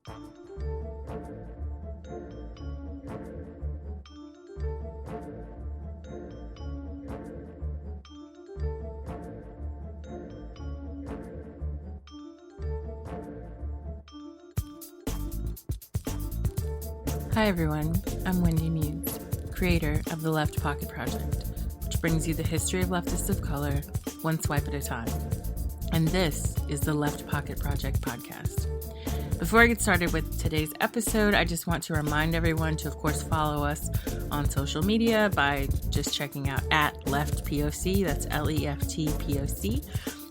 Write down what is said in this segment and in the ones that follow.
Hi everyone, I'm Wendy Muse, creator of the Left Pocket Project, which brings you the history of leftists of color, one swipe at a time. And this is the Left Pocket Project podcast. Before I get started with today's episode, I just want to remind everyone to, of course, follow us on social media by just checking out @LeftPOC, that's LEFTPOC,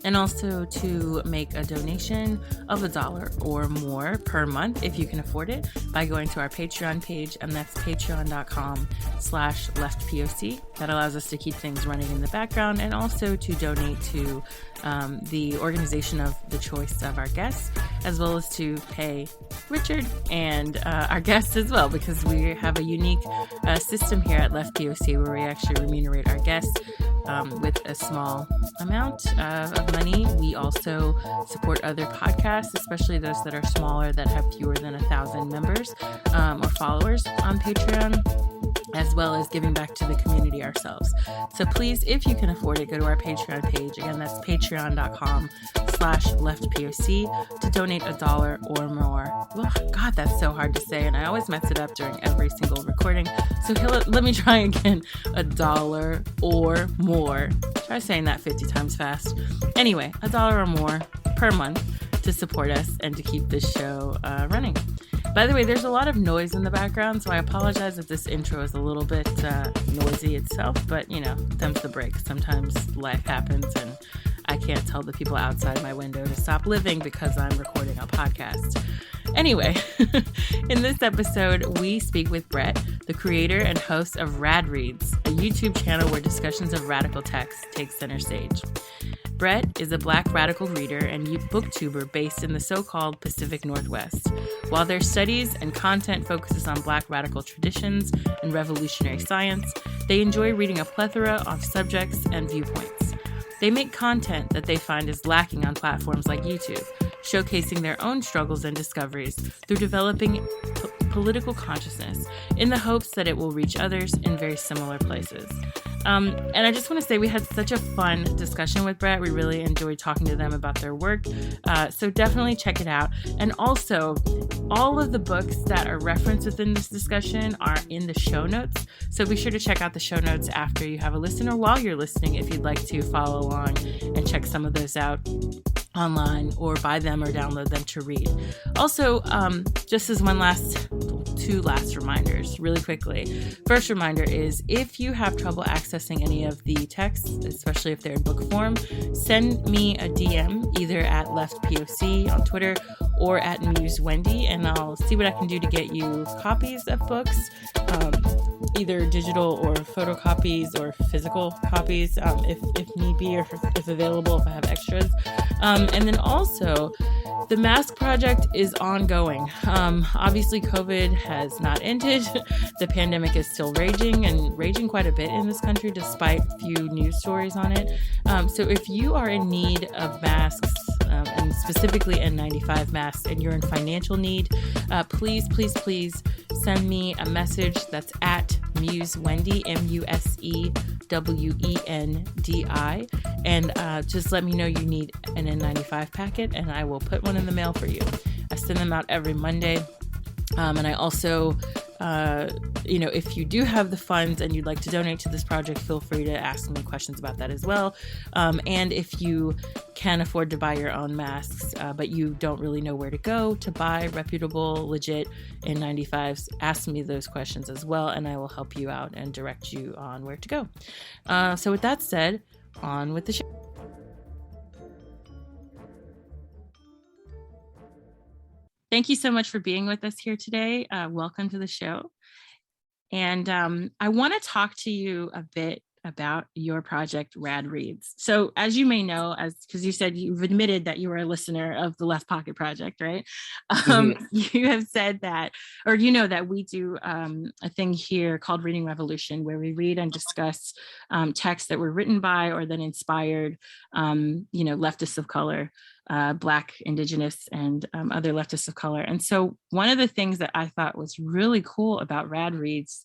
and also to make a donation of $1 or more per month if you can afford it by going to our Patreon page, and that's patreon.com/leftpoc. That allows us to keep things running in the background and also to donate to the organization of the choice of our guests, as well as to pay Richard and our guests as well, because we have a unique system here at Left POC where we actually remunerate our guests with a small amount of money. We also support other podcasts, especially those that are smaller, that have fewer than 1,000 members or followers on Patreon, as well as giving back to the community ourselves. So please, if you can afford it, go to our Patreon page. Again, that's patreon.com/leftpoc to donate $1 or more. Oh, God, that's so hard to say, and I always mess it up during every single recording. So let me try again. $1 or more. Try saying that 50 times fast. Anyway, $1 or more per month to support us and to keep this show running. By the way, there's a lot of noise in the background, so I apologize if this intro is a little bit noisy itself, but them's the break. Sometimes life happens and I can't tell the people outside my window to stop living because I'm recording a podcast. Anyway, in this episode, we speak with Brent, the creator and host of Rad Reads, a YouTube channel where discussions of radical text take center stage. Brent is a Black radical reader and booktuber based in the so-called Pacific Northwest. While their studies and content focuses on Black radical traditions and revolutionary science, they enjoy reading a plethora of subjects and viewpoints. They make content that they find is lacking on platforms like YouTube, showcasing their own struggles and discoveries through developing political consciousness in the hopes that it will reach others in very similar places. And I just want to say we had such a fun discussion with Brent. We really enjoyed talking to them about their work. So definitely check it out. And also, all of the books that are referenced within this discussion are in the show notes. So be sure to check out the show notes after you have a listen or while you're listening if you'd like to follow along and check some of those out online or buy them or download them to read. Also, just as two last reminders really quickly. First reminder is if you have trouble accessing any of the texts, especially if they're in book form, send me a DM either at LeftPOC on Twitter or at MuseWendy, and I'll see what I can do to get you copies of books, either digital or photocopies or physical copies, if need be, or if available, if I have extras. And then also, the mask project is ongoing. Obviously, COVID has not ended. The pandemic is still raging, and raging quite a bit in this country, despite few news stories on it. So if you are in need of masks, and specifically N95 masks, and you're in financial need, please send me a message that's at MuseWendy, MuseWendi, and just let me know you need an N95 packet, and I will put one in the mail for you. I send them out every Monday, and I also, if you do have the funds and you'd like to donate to this project, feel free to ask me questions about that as well. And if you can afford to buy your own masks, but you don't really know where to go to buy reputable, legit N95s, ask me those questions as well, and I will help you out and direct you on where to go. So with that said, on with the show. Thank you so much for being with us here today. Welcome to the show. And I want to talk to you a bit about your project, Rad Reads. So as you may know, because you said you've admitted that you were a listener of the Left Pocket Project, right? You have said that, or that we do a thing here called Reading Revolution, where we read and discuss texts that were written by or that inspired, leftists of color Black, Indigenous, and other leftists of color. And so one of the things that I thought was really cool about Rad Reads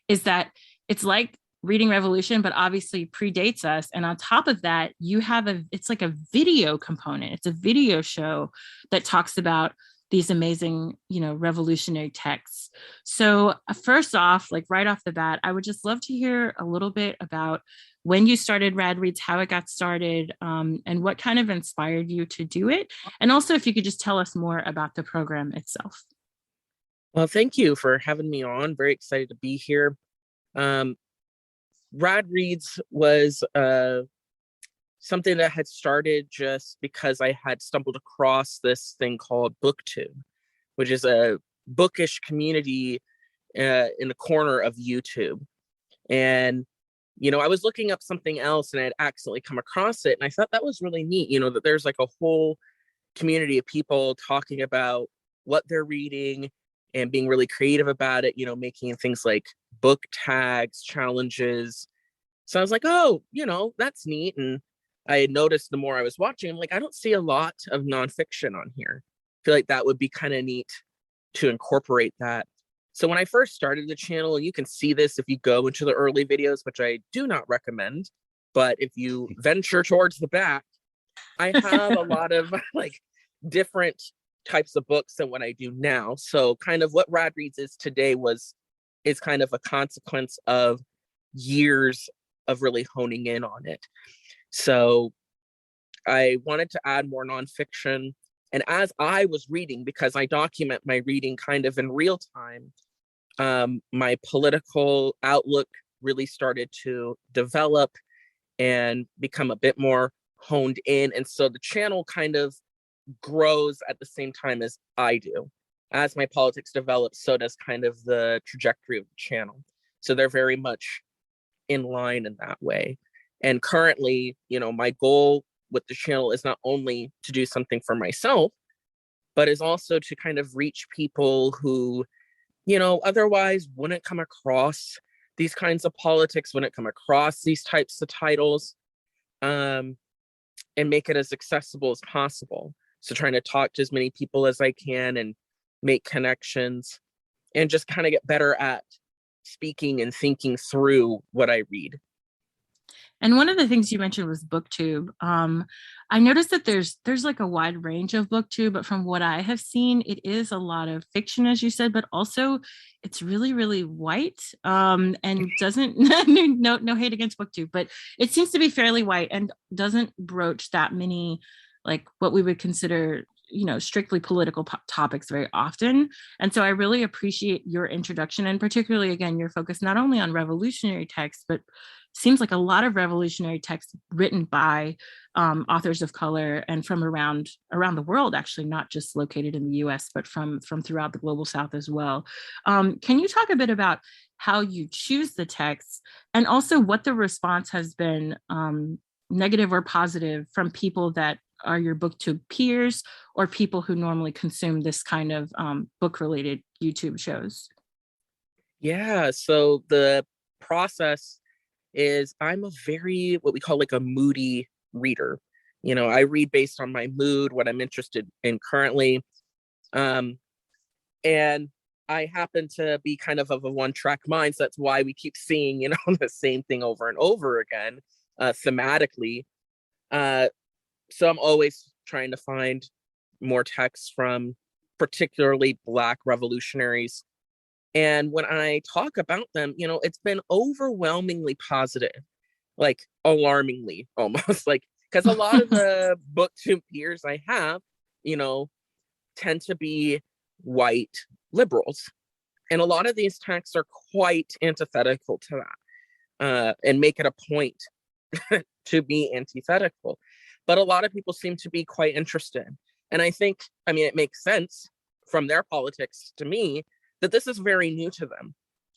is that it's like Reading Revolution, but obviously predates us. And on top of that, you have it's like a video component. It's a video show that talks about these amazing, revolutionary texts. So first off, like right off the bat, I would just love to hear a little bit about when you started Rad Reads, how it got started, and what kind of inspired you to do it. And also if you could just tell us more about the program itself. Well, thank you for having me on. Very excited to be here. Rad Reads was something that had started just because I had stumbled across this thing called BookTube, which is a bookish community in the corner of YouTube. And, I was looking up something else and I had accidentally come across it. And I thought that was really neat, that there's like a whole community of people talking about what they're reading and being really creative about it, making things like book tags, challenges. So I was like, oh, that's neat. And I had noticed the more I was watching, I'm like, I don't see a lot of nonfiction on here. I feel like that would be kind of neat to incorporate that. So when I first started the channel, and you can see this if you go into the early videos, which I do not recommend, but if you venture towards the back, I have a lot of like different types of books than what I do now. So kind of what Rad Reads is today is kind of a consequence of years of really honing in on it. So I wanted to add more nonfiction. And as I was reading, because I document my reading kind of in real time, my political outlook really started to develop and become a bit more honed in. And so the channel kind of grows at the same time as I do. As my politics develop, so does kind of the trajectory of the channel. So they're very much in line in that way. And currently, my goal with the channel is not only to do something for myself, but is also to kind of reach people who, otherwise wouldn't come across these kinds of politics, wouldn't come across these types of titles, and make it as accessible as possible. So trying to talk to as many people as I can and make connections and just kind of get better at speaking and thinking through what I read. And one of the things you mentioned was BookTube. I noticed that there's like a wide range of BookTube, but from what I have seen, it is a lot of fiction, as you said, but also it's really, really white, and doesn't no hate against BookTube, but it seems to be fairly white and doesn't broach that many like what we would consider strictly political topics very often. And so I really appreciate your introduction, and particularly again your focus not only on revolutionary texts, but seems like a lot of revolutionary texts written by authors of color and from around the world, actually, not just located in the US, but from throughout the global South as well. Can you talk a bit about how you choose the texts and also what the response has been, negative or positive, from people that are your BookTube peers or people who normally consume this kind of book-related YouTube shows? Yeah, so the process is I'm a very, what we call like a moody reader. I read based on my mood, what I'm interested in currently. And I happen to be kind of a one-track mind, so that's why we keep seeing, the same thing over and over again, thematically. So I'm always trying to find more texts from particularly Black revolutionaries. And when I talk about them, it's been overwhelmingly positive, like alarmingly almost, like, because a lot of the BookTube peers I have, tend to be white liberals. And a lot of these texts are quite antithetical to that, and make it a point to be antithetical. But a lot of people seem to be quite interested. And I think, it makes sense from their politics to me that this is very new to them,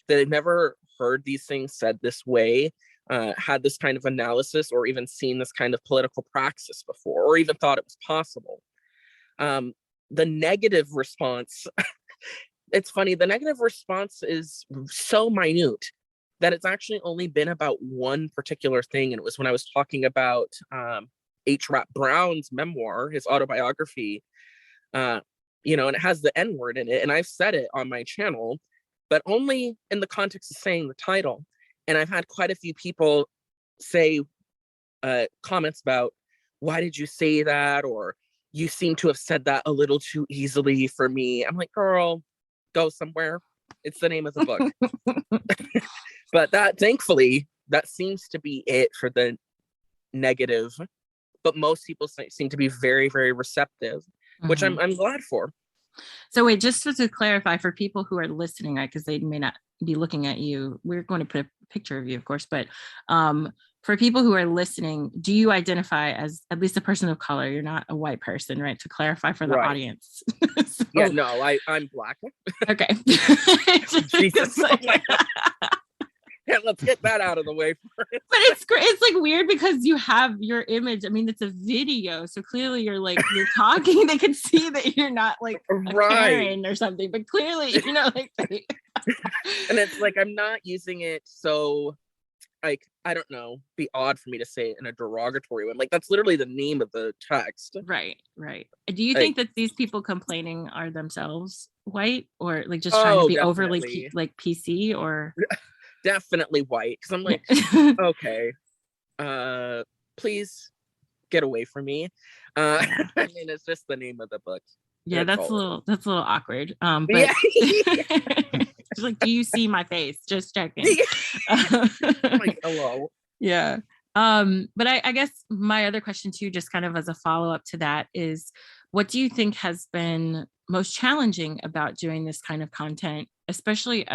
that they've never heard these things said this way, had this kind of analysis, or even seen this kind of political praxis before, or even thought it was possible. The negative response, it's funny, the negative response is so minute that it's actually only been about one particular thing. And it was when I was talking about H. Rap Brown's memoir, his autobiography, and it has the N word in it. And I've said it on my channel, but only in the context of saying the title. And I've had quite a few people say comments about, why did you say that? Or you seem to have said that a little too easily for me. I'm like, girl, go somewhere. It's the name of the book. But thankfully, that seems to be it for the negative. But most people seem to be very, very receptive, which I'm glad for. So wait, just to clarify for people who are listening, right, because they may not be looking at you, we're going to put a picture of you, of course, but for people who are listening, do you identify as at least a person of color? You're not a white person, right? To clarify for the audience. So, yeah, no, I'm Black. Okay. Jesus. Yeah, let's get that out of the way first. But it's great. It's like weird because you have your image. I mean, it's a video, so clearly you're talking. They can see that you're not like a Karen or something, but clearly, like. And it's like I'm not using it so, like, I don't know, be odd for me to say it in a derogatory way. Like, that's literally the name of the text. Right. Do you think that these people complaining are themselves white, or like just trying to be overly like PC, or? Definitely white, because I'm like, okay, please get away from me. I mean, it's just the name of the book. Yeah, that's a little awkward. But it's like, do you see my face? Just checking. Like, hello. Yeah. But I guess my other question too, just kind of as a follow-up to that, is what do you think has been most challenging about doing this kind of content, especially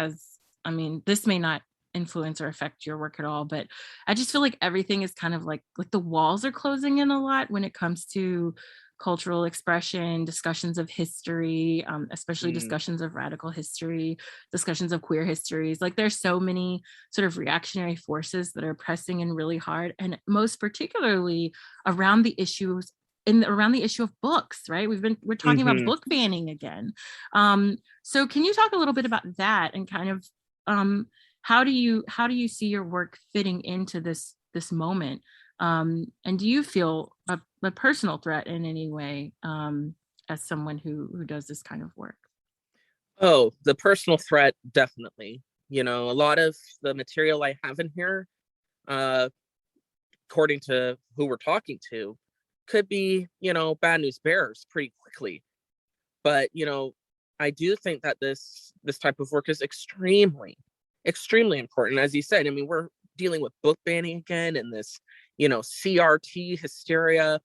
this may not influence or affect your work at all, but I just feel like everything is kind of like the walls are closing in a lot when it comes to cultural expression, discussions of history, especially discussions of radical history, discussions of queer histories. Like, there's so many sort of reactionary forces that are pressing in really hard, and most particularly around the issue of books, right? We're talking about book banning again. So can you talk a little bit about that, and kind of how do you see your work fitting into this moment? And do you feel a personal threat in any way as someone who does this kind of work? Oh, the personal threat, definitely. A lot of the material I have in here, according to who we're talking to, could be, bad news bears pretty quickly. But, I do think that this type of work is extremely, extremely important. As you said, I mean, we're dealing with book banning again, and this, CRT hysteria.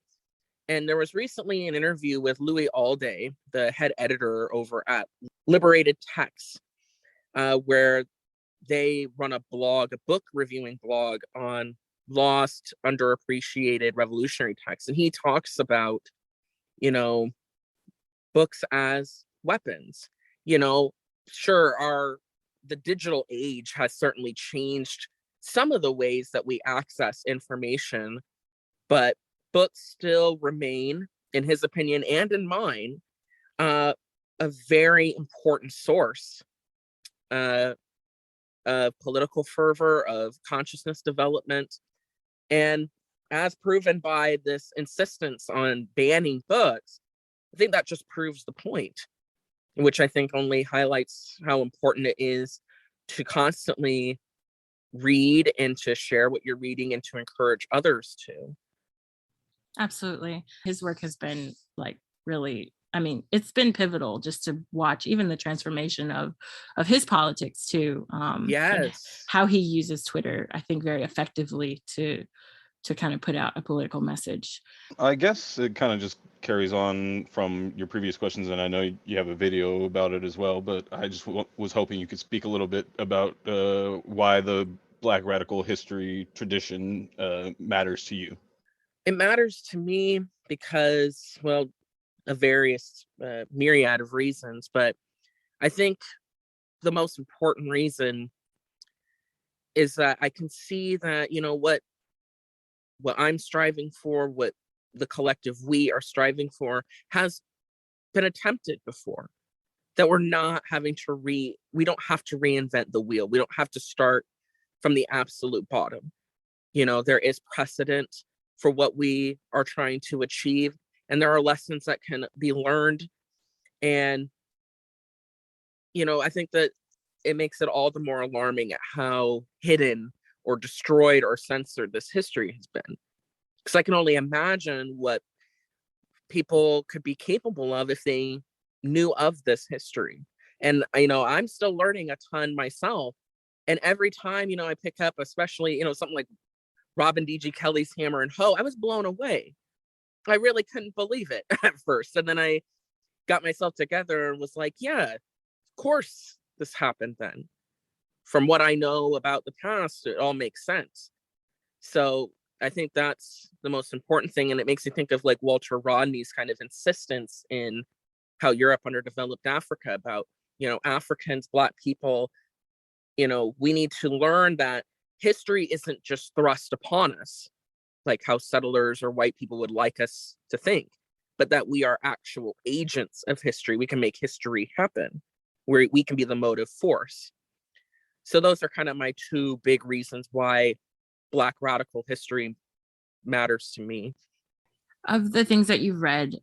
And there was recently an interview with Louis Alday, the head editor over at Liberated Texts, where they run a book reviewing blog on lost, underappreciated revolutionary texts. And he talks about, books as weapons. Sure, the digital age has certainly changed some of the ways that we access information, but books still remain, in his opinion and in mine, a very important source of political fervor, of consciousness development. And as proven by this insistence on banning books, I think that just proves the point, which I think only highlights how important it is to constantly read and to share what you're reading and to encourage others to. Absolutely. His work has been really, it's been pivotal just to watch even the transformation of his politics too. Yes. How he uses Twitter, I think, very effectively to kind of put out a political message. I guess it kind of just carries on from your previous questions, and I know you have a video about it as well, but I just was hoping you could speak a little bit about why the Black radical history tradition matters to you. It matters to me because, well, of various myriad of reasons, but I think the most important reason is that I can see that, what I'm striving for, what the collective we are striving for, has been attempted before. That we're not having to we don't have to reinvent the wheel. We don't have to start from the absolute bottom. There is precedent for what we are trying to achieve. And there are lessons that can be learned. And, I think that it makes it all the more alarming at how hidden or destroyed or censored this history has been. Because I can only imagine what people could be capable of if they knew of this history. And, I'm still learning a ton myself. And every time, I pick up, especially, something like Robin D.G. Kelley's Hammer and Hoe, I was blown away. I really couldn't believe it at first. And then I got myself together and was like, yeah, of course this happened then. From what I know about the past, it all makes sense. So I think that's the most important thing. And it makes me think of like Walter Rodney's kind of insistence in how Europe underdeveloped Africa about, Africans, Black people, we need to learn that history isn't just thrust upon us, like how settlers or white people would like us to think, but that we are actual agents of history. We can make history happen, where we can be the motive force. So those are kind of my two big reasons why Black radical history matters to me. Of the things that you've read,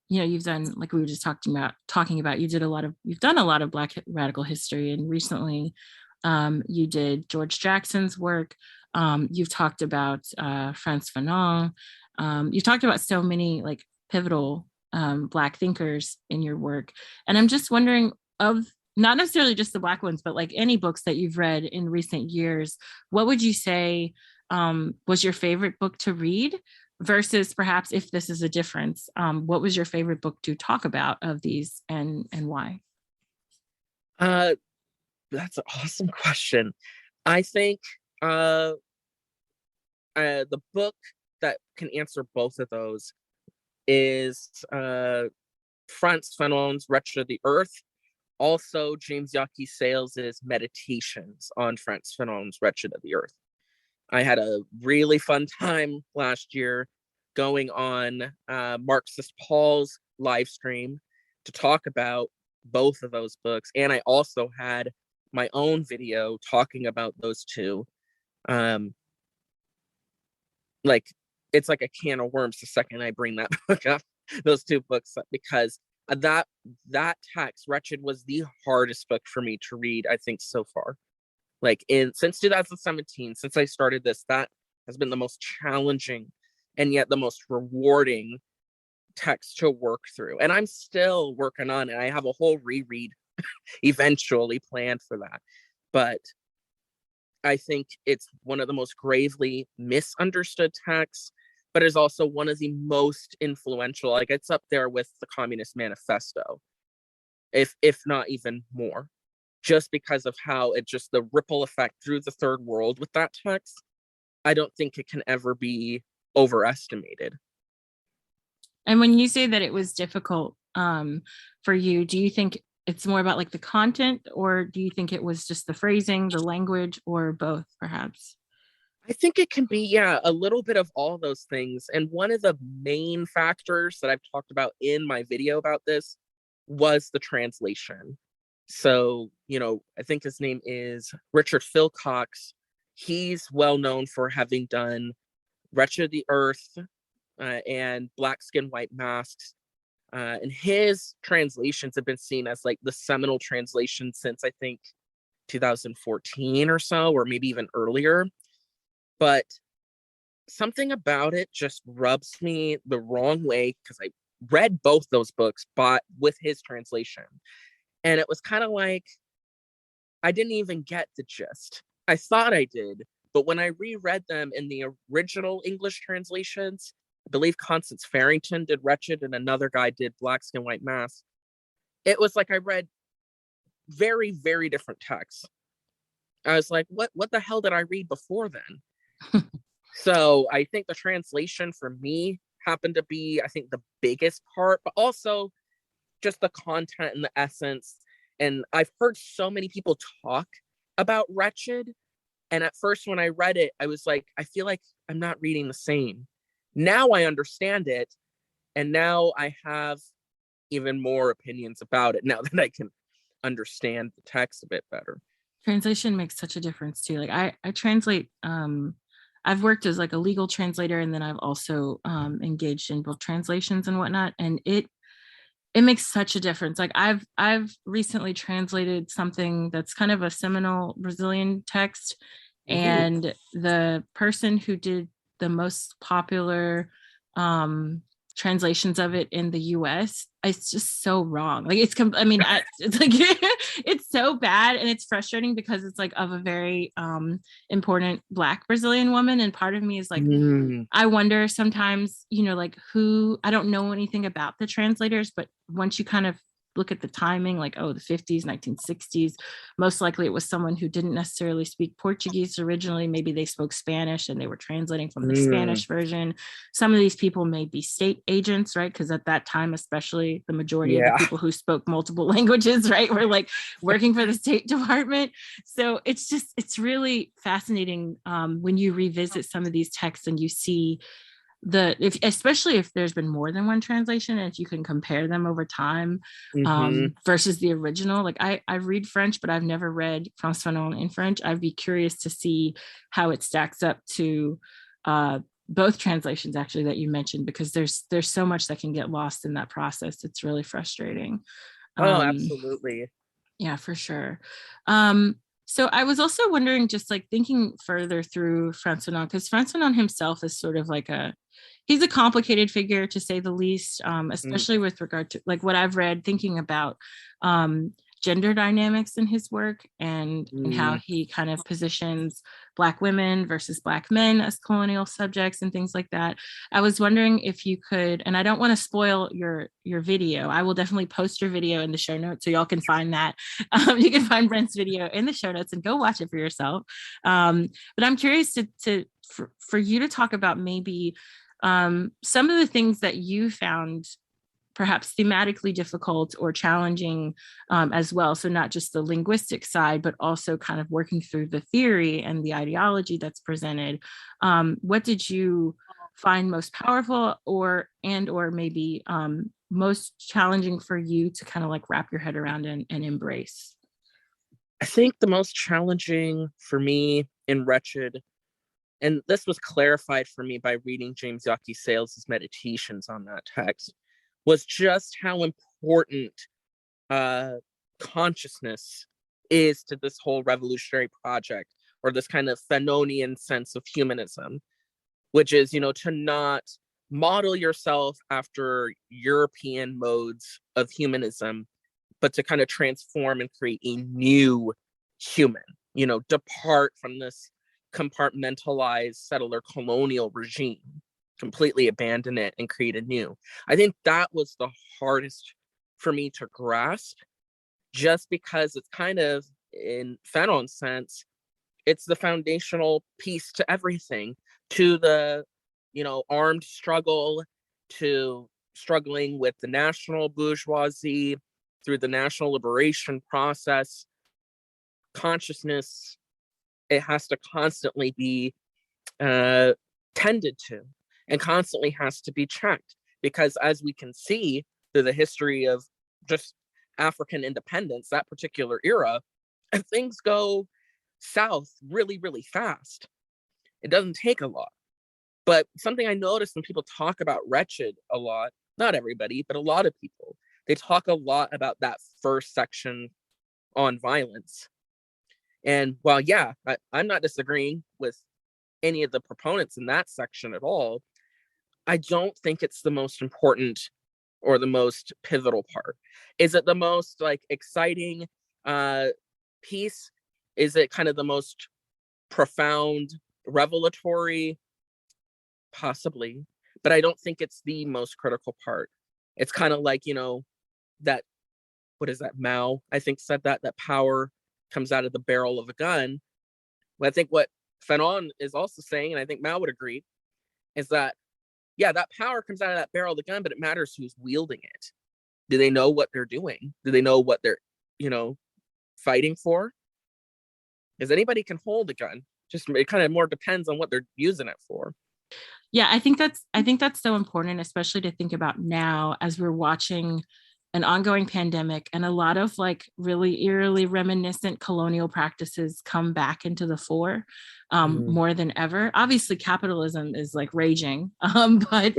you've done, like we were just talking about, you've done a lot of Black radical history, and recently you did George Jackson's work. You've talked about Frantz Fanon. You've talked about so many like pivotal Black thinkers in your work. And I'm just wondering, of not necessarily just the Black ones, but like any books that you've read in recent years, what would you say was your favorite book to read? Versus perhaps, if this is a difference, what was your favorite book to talk about of these, and why? That's an awesome question. I think the book that can answer both of those is Frantz Fanon's Wretched of the Earth. Also, James Yaki Sayles' Meditations on Frantz Fanon's Wretched of the Earth. I had a really fun time last year going on Marxist Paul's live stream to talk about both of those books. And I also had my own video talking about those two. Like, it's like a can of worms the second I bring that book up, those two books, because that text, Wretched, was the hardest book for me to read, I think, so far. Like since 2017, since I started this, that has been the most challenging and yet the most rewarding text to work through. And I'm still working on it. I have a whole reread eventually planned for that. But I think it's one of the most gravely misunderstood texts, but is also one of the most influential. Like, it's up there with the Communist Manifesto, if not even more. Just because of how the ripple effect through the third world with that text, I don't think it can ever be overestimated. And when you say that it was difficult for you, do you think it's more about like the content, or do you think it was just the phrasing, the language, or both perhaps? I think it can be, a little bit of all those things. And one of the main factors that I've talked about in my video about this was the translation. So, I think his name is Richard Philcox. He's well known for having done Wretched of the Earth and Black Skin, White Masks. And his translations have been seen as like the seminal translation since, I think, 2014 or so, or maybe even earlier. But something about it just rubs me the wrong way, because I read both those books but with his translation. And it was kind of like, I didn't even get the gist. I thought I did, but when I reread them in the original English translations, I believe Constance Farrington did Wretched and another guy did Black Skin, White Mask. It was like I read very, very different texts. I was like, what the hell did I read before then? So I think the translation for me happened to be, I think, the biggest part, but also just the content and the essence. And I've heard so many people talk about Wretched, and at first when I read it, I was like, I feel like I'm not reading the same. Now I understand it, and now I have even more opinions about it now that I can understand the text a bit better. Translation makes such a difference too. Like I translate I've worked as like a legal translator, and then I've also engaged in book translations and whatnot. And it makes such a difference. Like I've recently translated something that's kind of a seminal Brazilian text, and the person who did the most popular translations of it in the US, it's just so wrong. Like it's it's like it's so bad, and it's frustrating because it's like of a very important Black Brazilian woman, and part of me is like, I wonder sometimes, like who, I don't know anything about the translators, but once you kind of look at the timing, like, oh, the 50s, 1960s, most likely it was someone who didn't necessarily speak Portuguese originally. Maybe they spoke Spanish and they were translating from the Spanish version. Some of these people may be state agents, right? Because at that time, especially, the majority of the people who spoke multiple languages, right, were like working for the State Department. So it's really fascinating when you revisit some of these texts and you see especially if there's been more than one translation, and if you can compare them over time versus the original. Like I read French, but I've never read Frantz Fanon in French. I'd be curious to see how it stacks up to both translations actually that you mentioned, because there's so much that can get lost in that process. It's really frustrating. Absolutely. Yeah, for sure. So I was also wondering, just like thinking further through Frantz Fanon, because Frantz Fanon himself is sort of like he's a complicated figure, to say the least, especially with regard to like what I've read, thinking about gender dynamics in his work, and how he kind of positions Black women versus Black men as colonial subjects and things like that. I was wondering if you could, and I don't want to spoil your video. I will definitely post your video in the show notes so y'all can find that. You can find Brent's video in the show notes and go watch it for yourself. But I'm curious for you to talk about maybe some of the things that you found perhaps thematically difficult or challenging as well. So not just the linguistic side, but also kind of working through the theory and the ideology that's presented. What did you find most powerful or maybe most challenging for you to kind of like wrap your head around and embrace? I think the most challenging for me in Wretched, and this was clarified for me by reading James Yaki Sayles' meditations on that text, was just how important consciousness is to this whole revolutionary project, or this kind of Fanonian sense of humanism, which is, to not model yourself after European modes of humanism, but to kind of transform and create a new human, depart from this compartmentalized settler colonial regime, completely abandon it and create a new. I think that was the hardest for me to grasp, just because it's kind of, in Fanon's sense, it's the foundational piece to everything, to the, armed struggle, to struggling with the national bourgeoisie through the national liberation process. Consciousness, it has to constantly be tended to, and constantly has to be checked, because as we can see through the history of just African independence, that particular era, things go south really, really fast. It doesn't take a lot. But something I noticed when people talk about Wretched a lot, not everybody, but a lot of people, they talk a lot about that first section on violence. And while, yeah, I'm not disagreeing with any of the proponents in that section at all, I don't think it's the most important or the most pivotal part. Is it the most exciting piece? Is it kind of the most profound, revelatory? Possibly, but I don't think it's the most critical part. It's kind of like, that, what is that, Mao, I think, said that power comes out of the barrel of a gun. But I think what Fanon is also saying, and I think Mao would agree, is that, yeah, that power comes out of that barrel of the gun, but it matters who's wielding it. Do they know what they're doing? Do they know what they're, fighting for? Because anybody can hold a gun. Just, it kind of more depends on what they're using it for. Yeah, I think that's so important, especially to think about now as we're watching an ongoing pandemic, and a lot of like really eerily reminiscent colonial practices come back into the fore more than ever. Obviously, capitalism is like raging, but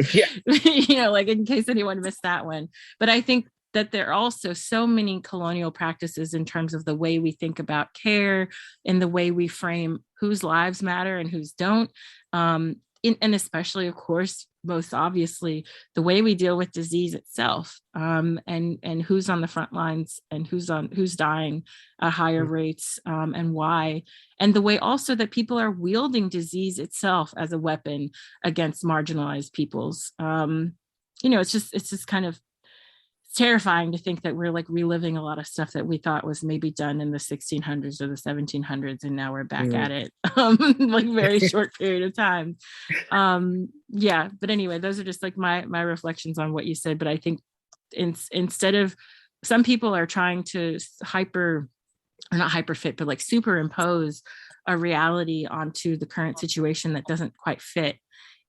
you know, like in case anyone missed that one. But I think that there are also so many colonial practices in terms of the way we think about care, in the way we frame whose lives matter and whose don't. And especially, of course, most obviously, the way we deal with disease itself, and who's on the front lines and who's dying at higher rates, and why, and the way also that people are wielding disease itself as a weapon against marginalized peoples. You know, it's just kind of terrifying to think that we're like reliving a lot of stuff that we thought was maybe done in the 1600s or the 1700s, and now we're back at it, like very short period of time. Yeah, but anyway, those are just like my reflections on what you said. But I think instead of, some people are trying to not hyperfit, but like superimpose a reality onto the current situation that doesn't quite fit.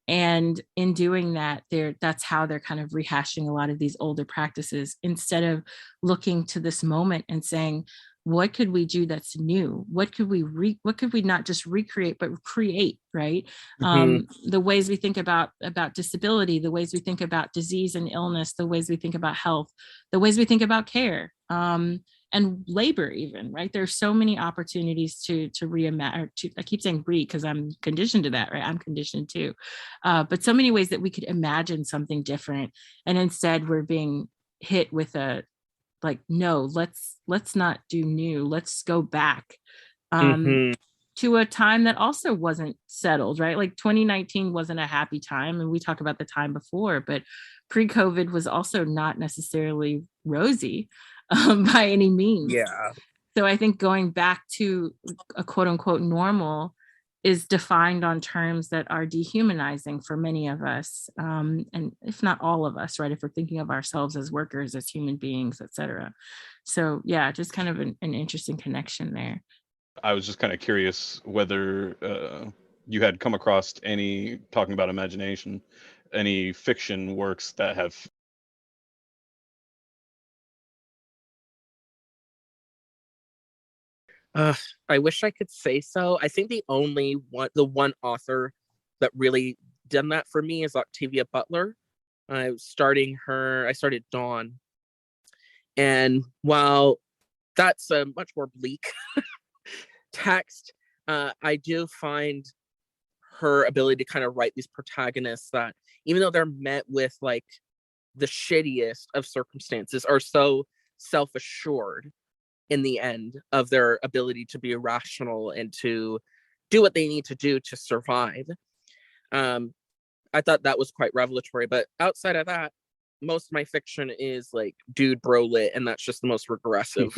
And in doing that, that's how they're kind of rehashing a lot of these older practices, instead of looking to this moment and saying, what could we do that's new? What could we not just recreate, but create, right? The ways we think about disability, the ways we think about disease and illness, the ways we think about health, the ways we think about care, and labor even, right? There's so many opportunities to reimagine. I keep saying because I'm conditioned to that, right? I'm conditioned too. But so many ways that we could imagine something different. And instead we're being hit with a, like, no, let's not do new. Let's go back to a time that also wasn't settled, right? Like 2019 wasn't a happy time. And we talk about the time before, but pre-COVID was also not necessarily rosy by any means. Yeah. So I think going back to a quote unquote normal is defined on terms that are dehumanizing for many of us, and if not all of us, right? If we're thinking of ourselves as workers, as human beings, et cetera. So yeah, just kind of an interesting connection there. I was just kind of curious whether you had come across any, talking about imagination, any fiction works that have I wish I could say so. I think the one author that really done that for me is Octavia Butler. I started Dawn. And while that's a much more bleak text, I do find her ability to kind of write these protagonists that, even though they're met with like the shittiest of circumstances, are so self-assured in the end of their ability to be irrational and to do what they need to do to survive. I thought that was quite revelatory, but outside of that, most of my fiction is like dude bro lit, and that's just the most regressive.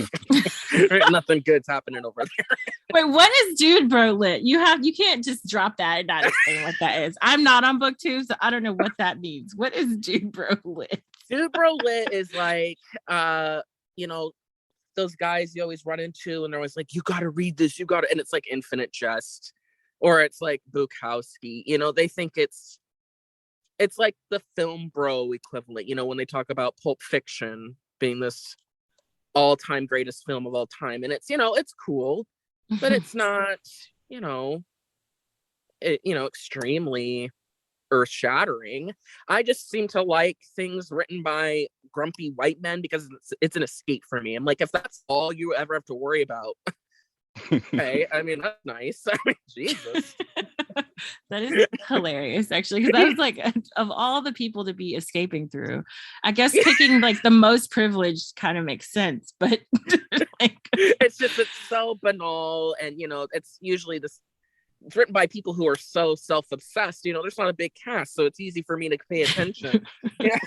Nothing good's happening over there. Wait, what is dude bro lit? You can't just drop that and not explain what that is. I'm not on BookTube, so I don't know what that means. What is dude bro lit? Dude bro lit is like those guys you always run into and they're always like, you gotta read this, and it's like Infinite Jest, or it's like Bukowski. They think it's like the film bro equivalent, when they talk about Pulp Fiction being this all-time greatest film of all time. And it's, it's cool, but it's not, extremely earth-shattering. I just seem to like things written by grumpy white men because it's an escape for me. I'm like, if that's all you ever have to worry about, okay, I mean, that's nice. I mean, Jesus. That is hilarious, actually, because I was like, of all the people to be escaping through, I guess picking like the most privileged kind of makes sense, but like, it's so banal, and it's usually this. It's written by people who are so self-obsessed. There's not a big cast, so it's easy for me to pay attention. Yeah.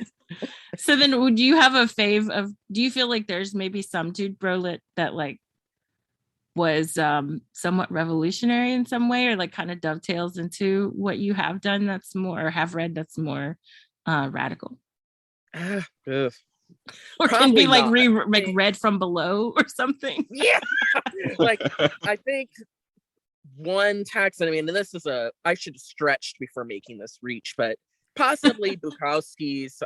So then, would you have a fave of? Do you feel like there's maybe some dude brolit that like was somewhat revolutionary in some way, or like kind of dovetails into what you have done that's more, or have read that's more radical? Or can be like read from below or something. Yeah. Like, I think one text, and I mean, I should have stretched before making this reach, but possibly Bukowski's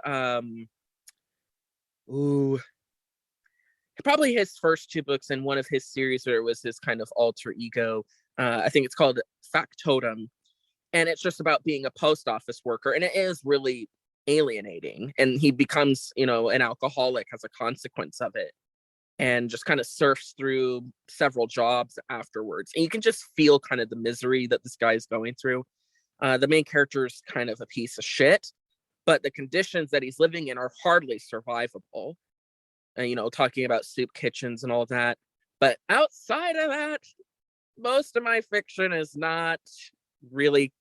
Ooh, probably his first two books in one of his series where it was his kind of alter ego. I think it's called Factotum, and it's just about being a post office worker, and it is really alienating. And he becomes, an alcoholic as a consequence of it, and just kind of surfs through several jobs afterwards. And you can just feel kind of the misery that this guy is going through. The main character is kind of a piece of shit, but the conditions that he's living in are hardly survivable. Talking about soup kitchens and all that. But outside of that, most of my fiction is not really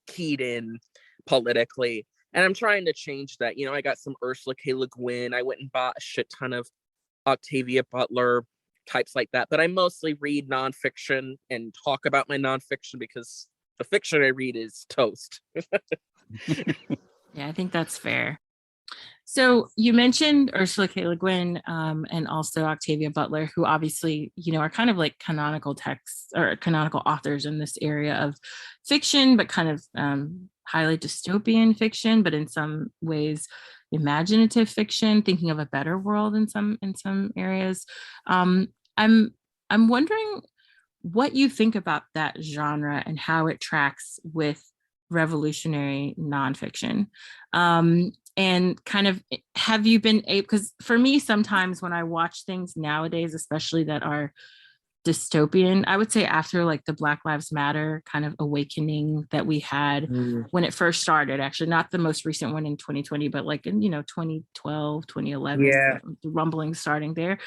keyed in politically. And I'm trying to change that. I got some Ursula K. Le Guin. I went and bought a shit ton of Octavia Butler, types like that. But I mostly read nonfiction and talk about my nonfiction because the fiction I read is toast. Yeah, I think that's fair. So you mentioned Ursula K. Le Guin and also Octavia Butler, who obviously, are kind of like canonical texts or canonical authors in this area of fiction, but kind of highly dystopian fiction, but in some ways imaginative fiction, thinking of a better world in some areas. I'm wondering what you think about that genre and how it tracks with revolutionary nonfiction. And kind of, have you been able, because for me, sometimes when I watch things nowadays, especially that are dystopian, I would say after like the Black Lives Matter kind of awakening that we had when it first started, actually not the most recent one in 2020, but like in 2012, 2011, the rumbling starting there.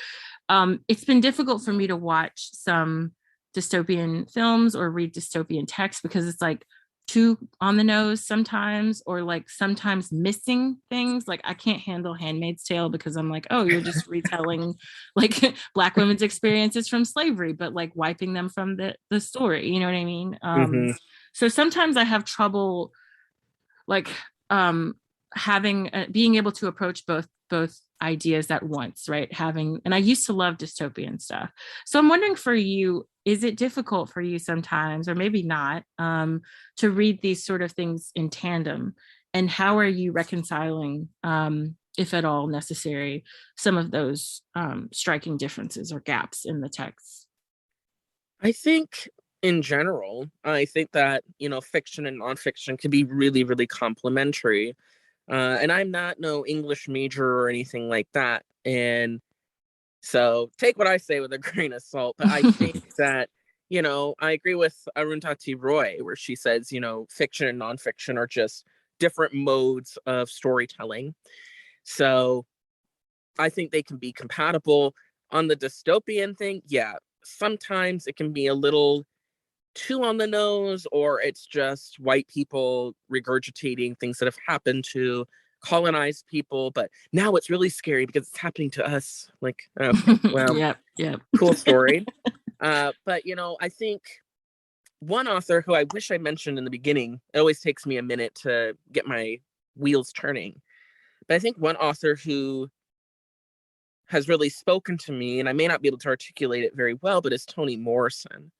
It's been difficult for me to watch some dystopian films or read dystopian text because it's like too on the nose sometimes, or like sometimes missing things. Like I can't handle Handmaid's Tale because I'm like, oh, you're just retelling like Black women's experiences from slavery, but like wiping them from the story. You know what I mean? So sometimes I have trouble like having being able to approach both ideas at once, right? And I used to love dystopian stuff. So I'm wondering for you, is it difficult for you sometimes, or maybe not, to read these sort of things in tandem? And how are you reconciling, if at all necessary, some of those striking differences or gaps in the text? I think in general, I think that, fiction and nonfiction can be really, really complementary. And I'm not no English major or anything like that. And so take what I say with a grain of salt. But I think that, I agree with Arundhati Roy, where she says, fiction and nonfiction are just different modes of storytelling. So I think they can be compatible. On the dystopian thing, yeah, sometimes it can be a little too on the nose, or it's just white people regurgitating things that have happened to colonized people, but now it's really scary because it's happening to us. Like, okay, well, yep. Cool story. But I think one author who I wish I mentioned in the beginning, it always takes me a minute to get my wheels turning, but I think one author who has really spoken to me, and I may not be able to articulate it very well, but is Toni Morrison.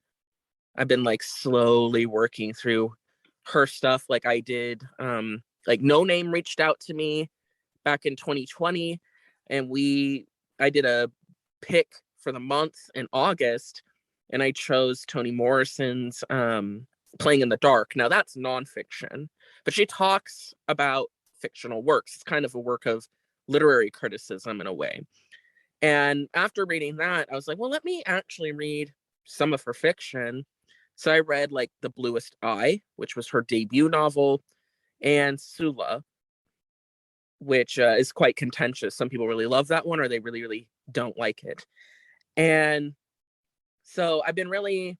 I've been like slowly working through her stuff. Like I did, like No Name reached out to me back in 2020, and I did a pick for the month in August, and I chose Toni Morrison's Playing in the Dark. Now that's nonfiction, but she talks about fictional works. It's kind of a work of literary criticism in a way. And after reading that, I was like, well, let me actually read some of her fiction. So I read like The Bluest Eye, which was her debut novel, and Sula, which is quite contentious. Some people really love that one, or they really, really don't like it. And so I've been really,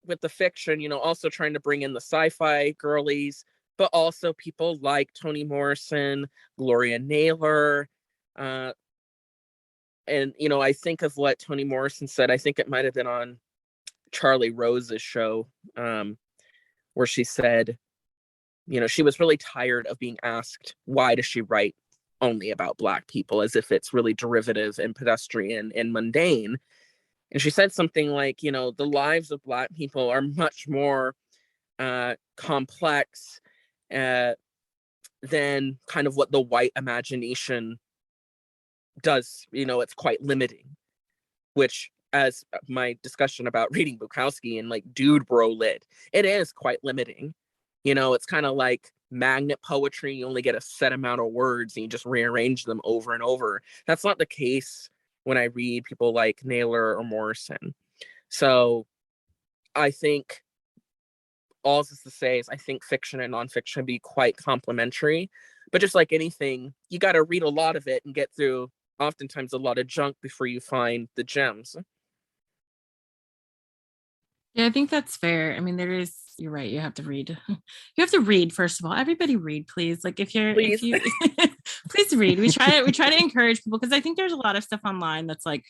with the fiction, also trying to bring in the sci-fi girlies, but also people like Toni Morrison, Gloria Naylor. And, I think of what Toni Morrison said. I think it might have been on Charlie Rose's show, where she said, she was really tired of being asked, why does she write only about Black people, as if it's really derivative and pedestrian and mundane. And she said something like, the lives of Black people are much more complex than kind of what the white imagination does, it's quite limiting, which, as my discussion about reading Bukowski and like dude bro lit, it is quite limiting. It's kind of like magnet poetry. You only get a set amount of words and you just rearrange them over and over. That's not the case when I read people like Naylor or Morrison. So I think all this is to say is I think fiction and nonfiction be quite complementary, but just like anything, you got to read a lot of it and get through oftentimes a lot of junk before you find the gems. Yeah, I think that's fair. I mean, you're right. You have to read. You have to read, first of all. Everybody read, please. Like if you please read. We try to encourage people, because I think there's a lot of stuff online that's like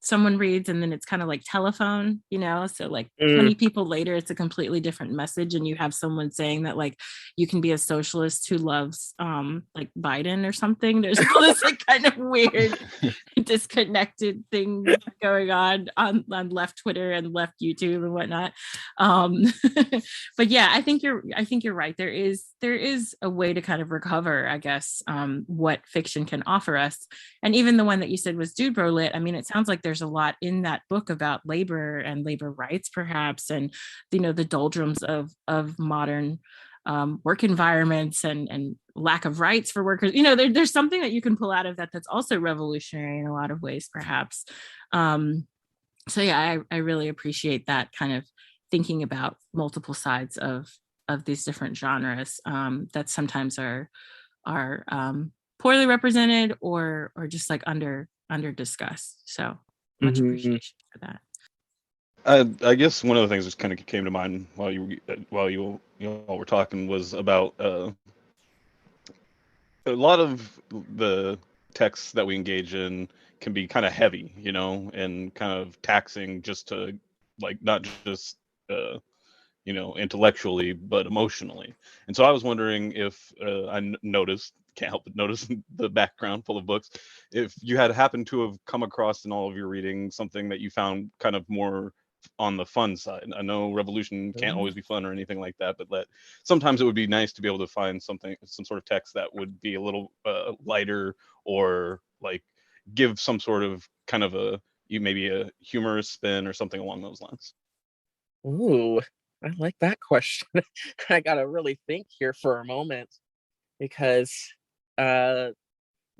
someone reads and then it's kind of like telephone, so like 20 people later it's a completely different message, and you have someone saying that like you can be a socialist who loves like Biden or something. There's all this like kind of weird disconnected thing going on left Twitter and left YouTube and whatnot. But yeah, I think you're right. There is a way to kind of recover, I guess, what fiction can offer us. And even the one that you said was dude bro lit, I mean, it sounds like there's a lot in that book about labor and labor rights, perhaps, and the doldrums of modern work environments and lack of rights for workers. There's something that you can pull out of that that's also revolutionary in a lot of ways, perhaps. So yeah, I really appreciate that kind of thinking about multiple sides of these different genres that sometimes are poorly represented or just like under discussed. So much appreciation for that. I guess one of the things that kind of came to mind while you all were talking was about a lot of the texts that we engage in can be kind of heavy, and kind of taxing, just to like not just intellectually but emotionally. And so I was wondering if can't help but notice the background full of books, if you had happened to have come across in all of your reading something that you found kind of more on the fun side. I know revolution can't always be fun or anything like that, but sometimes it would be nice to be able to find some sort of text that would be a little lighter, or like give some sort of kind of maybe a humorous spin or something along those lines. Ooh, I like that question. I gotta really think here for a moment, because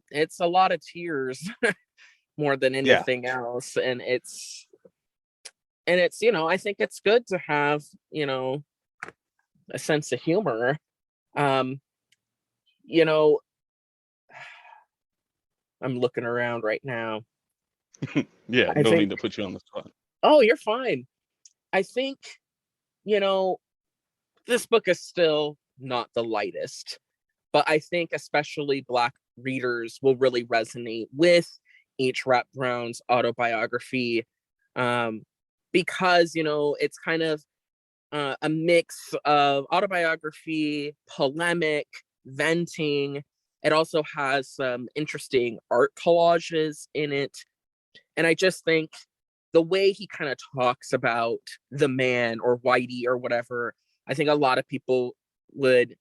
it's a lot of tears more than anything else, and it's I think it's good to have a sense of humor. I'm looking around right now. Yeah, no need to put you on the spot. Oh, you're fine. I think this book is still not the lightest, but I think especially Black readers will really resonate with H. Rap Brown's autobiography, because it's kind of a mix of autobiography, polemic, venting. It also has some interesting art collages in it, and I just think the way he kind of talks about the man or Whitey or whatever, I think a lot of people would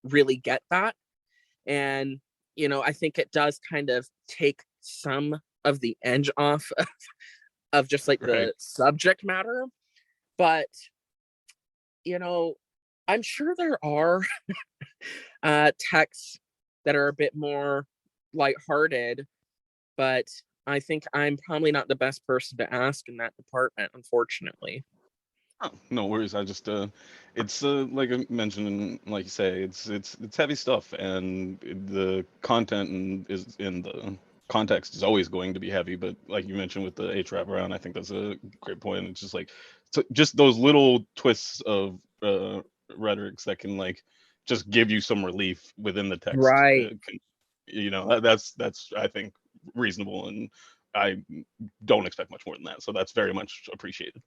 really get that. And, I think it does kind of take some of the edge off of just like the subject matter. But, I'm sure there are texts that are a bit more lighthearted, but I think I'm probably not the best person to ask in that department, unfortunately. Oh, no worries. I just it's like I mentioned, like you say, it's heavy stuff, and the content is in the context is always going to be heavy. But like you mentioned with the H. Rap Brown, I think that's a great point. It's just like just those little twists of rhetorics that can like just give you some relief within the text. Right. That's I think reasonable, and I don't expect much more than that. So that's very much appreciated.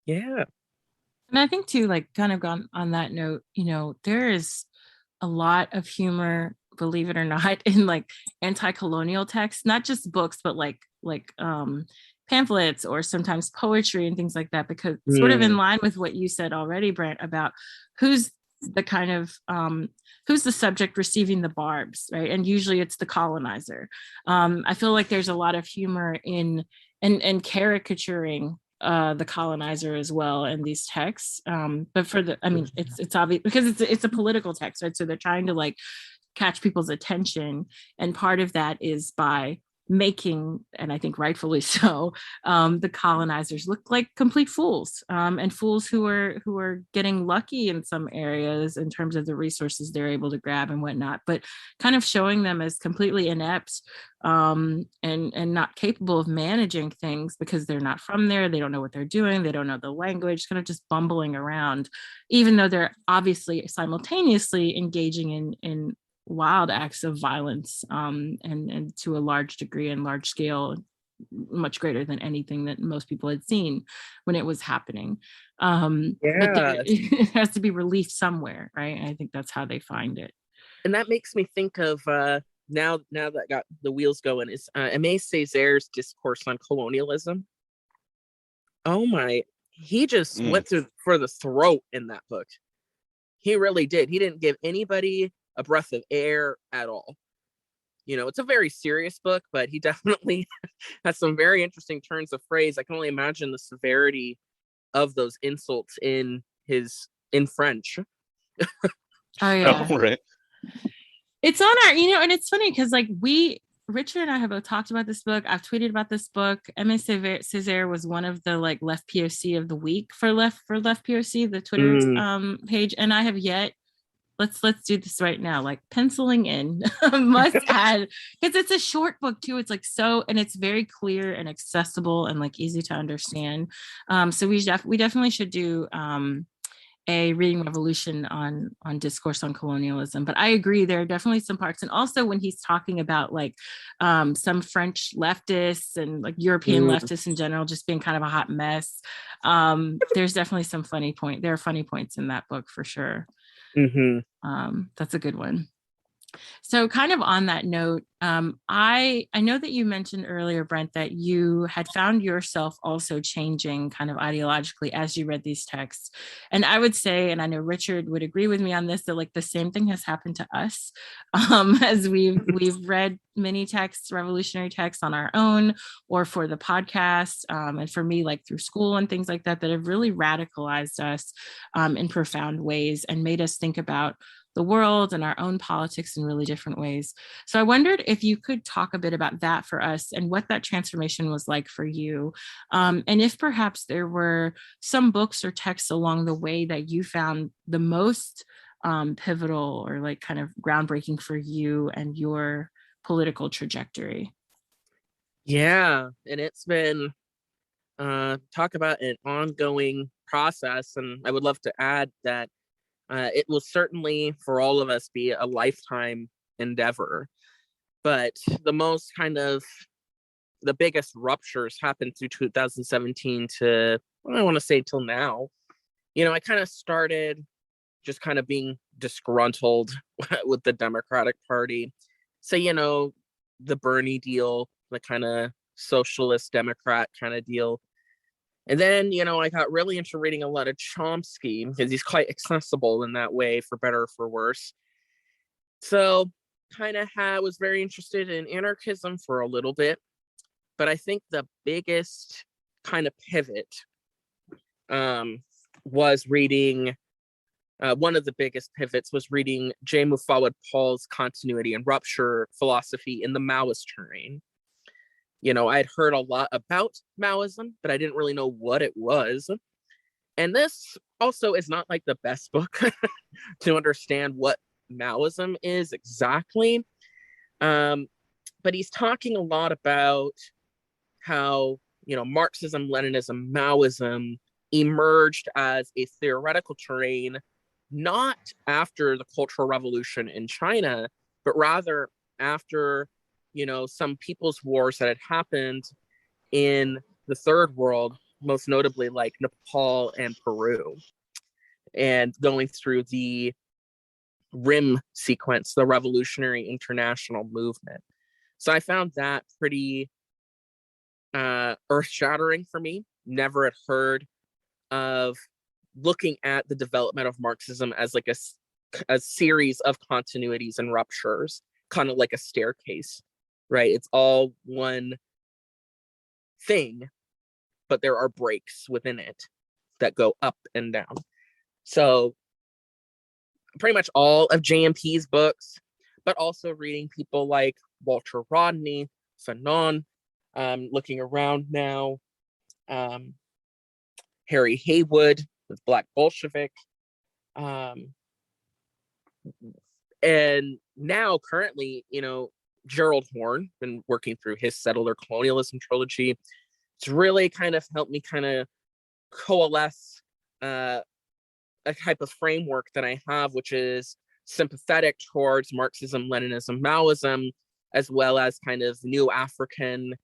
Yeah. And I think too, like kind of gone on that note, there is a lot of humor, believe it or not, in like anti-colonial texts, not just books, but like pamphlets or sometimes poetry and things like that, because sort of in line with what you said already, Brent, about who's the kind of who's the subject receiving the barbs, right? And usually it's the colonizer. I feel like there's a lot of humor in and caricaturing the colonizer as well in these texts. But for the, I mean, it's obvious because it's a political text, right? So they're trying to like catch people's attention, and part of that is by making, and I think rightfully so, the colonizers look like complete fools, and fools who are getting lucky in some areas in terms of the resources they're able to grab and whatnot, but kind of showing them as completely inept, and not capable of managing things because they're not from there, they don't know what they're doing, they don't know the language, kind of just bumbling around, even though they're obviously simultaneously engaging in wild acts of violence, and to a large degree and large scale, much greater than anything that most people had seen when it was happening. But it has to be relief somewhere, right? And I think that's how they find it. And that makes me think of now that got the wheels going is Aimé Césaire's Discourse on Colonialism. Oh my, he just went for the throat in that book. He really did. He didn't give anybody a breath of air at all. You know, it's a very serious book, but he definitely has some very interesting turns of phrase. I can only imagine the severity of those insults in French. Oh yeah. Oh, right. It's on our, and it's funny because like Richard and I have both talked about this book. I've tweeted about this book. Aimé Césaire was one of the like left POC of the week for left POC, the Twitter page, and I have yet. Let's do this right now, like penciling in must add, because it's a short book too. It's like and it's very clear and accessible and like easy to understand. So we definitely should do a reading revolution on Discourse on Colonialism. But I agree, there are definitely some parts, and also when he's talking about like some French leftists and like European leftists in general just being kind of a hot mess, there's definitely some there are funny points in that book for sure. That's a good one. So kind of on that note, I know that you mentioned earlier, Brent, that you had found yourself also changing kind of ideologically as you read these texts. And I would say, and I know Richard would agree with me on this, that like the same thing has happened to us, as we've read many texts, revolutionary texts on our own or for the podcast, and for me, like through school and things like that have really radicalized us in profound ways and made us think about the world and our own politics in really different ways. So I wondered if you could talk a bit about that for us and what that transformation was like for you. And if perhaps there were some books or texts along the way that you found the most pivotal or like kind of groundbreaking for you and your political trajectory. Yeah, and it's been talk about an ongoing process. And I would love to add that it will certainly, for all of us, be a lifetime endeavor. But the biggest ruptures happened through 2017 to, I want to say till now. I kind of started just kind of being disgruntled with the Democratic Party. So, the Bernie deal, the kind of socialist Democrat kind of deal. And then, I got really into reading a lot of Chomsky because he's quite accessible in that way, for better or for worse. So kind of was very interested in anarchism for a little bit. But I think the biggest kind of pivot was reading, one of the biggest pivots was reading J. Moufawad-Paul's Continuity and Rupture philosophy in the Maoist terrain. I'd heard a lot about Maoism, but I didn't really know what it was. And this also is not like the best book to understand what Maoism is exactly. But he's talking a lot about how, Marxism, Leninism, Maoism emerged as a theoretical terrain, not after the Cultural Revolution in China, but rather after some people's wars that had happened in the third world, most notably like Nepal and Peru, and going through the RIM sequence, the Revolutionary International Movement. So I found that pretty earth-shattering for me. Never had heard of looking at the development of Marxism as like a series of continuities and ruptures, kind of like a staircase, right? It's all one thing, but there are breaks within it that go up and down. So pretty much all of JMP's books, but also reading people like Walter Rodney, Fanon, looking around now, Harry Haywood with Black Bolshevik, and now currently, Gerald Horne, been working through his Settler Colonialism trilogy. It's really kind of helped me kind of coalesce a type of framework that I have, which is sympathetic towards Marxism, Leninism, Maoism, as well as kind of new African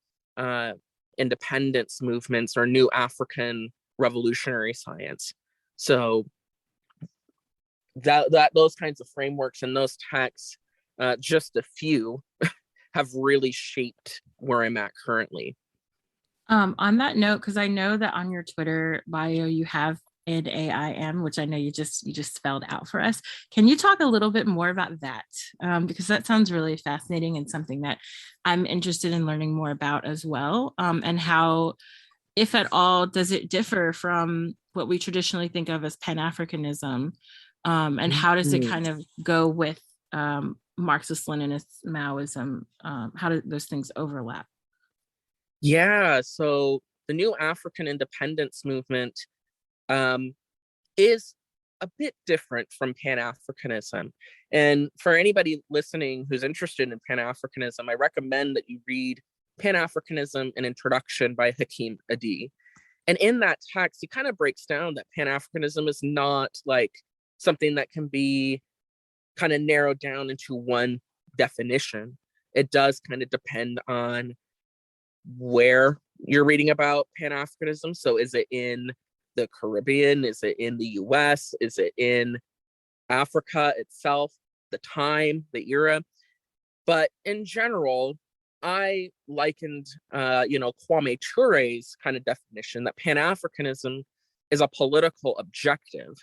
independence movements or new African revolutionary science. So that those kinds of frameworks and those texts, just a few, have really shaped where I'm at currently. On that note, because I know that on your Twitter bio you have an AIM, which I know you just spelled out for us. Can you talk a little bit more about that? Because that sounds really fascinating and something that I'm interested in learning more about as well. And how, if at all, does it differ from what we traditionally think of as Pan-Africanism? And how does it kind of go with Marxist-Leninist Maoism? How do those things overlap? Yeah, so the new African independence movement is a bit different from Pan-Africanism. And for anybody listening who's interested in Pan-Africanism, I recommend that you read Pan-Africanism, an Introduction by Hakim Adi. And in that text, he kind of breaks down that Pan-Africanism is not like something that can be kind of narrowed down into one definition. It does kind of depend on where you're reading about Pan-Africanism. So is it in the Caribbean? Is it in the US? Is it in Africa itself? The time, the era? But in general, I likened, Kwame Ture's kind of definition that Pan-Africanism is a political objective,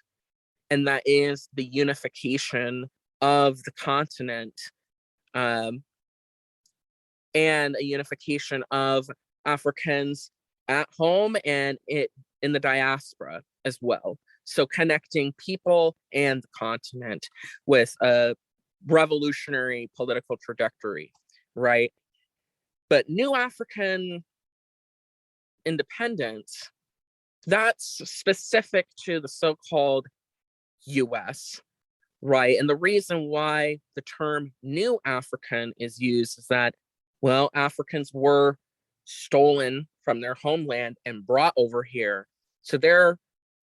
and that is the unification of the continent, and a unification of Africans at home and in the diaspora as well. So connecting people and the continent with a revolutionary political trajectory, right? But new African independence, that's specific to the so-called US, right? And the reason why the term new African is used is that, well, Africans were stolen from their homeland and brought over here. So they're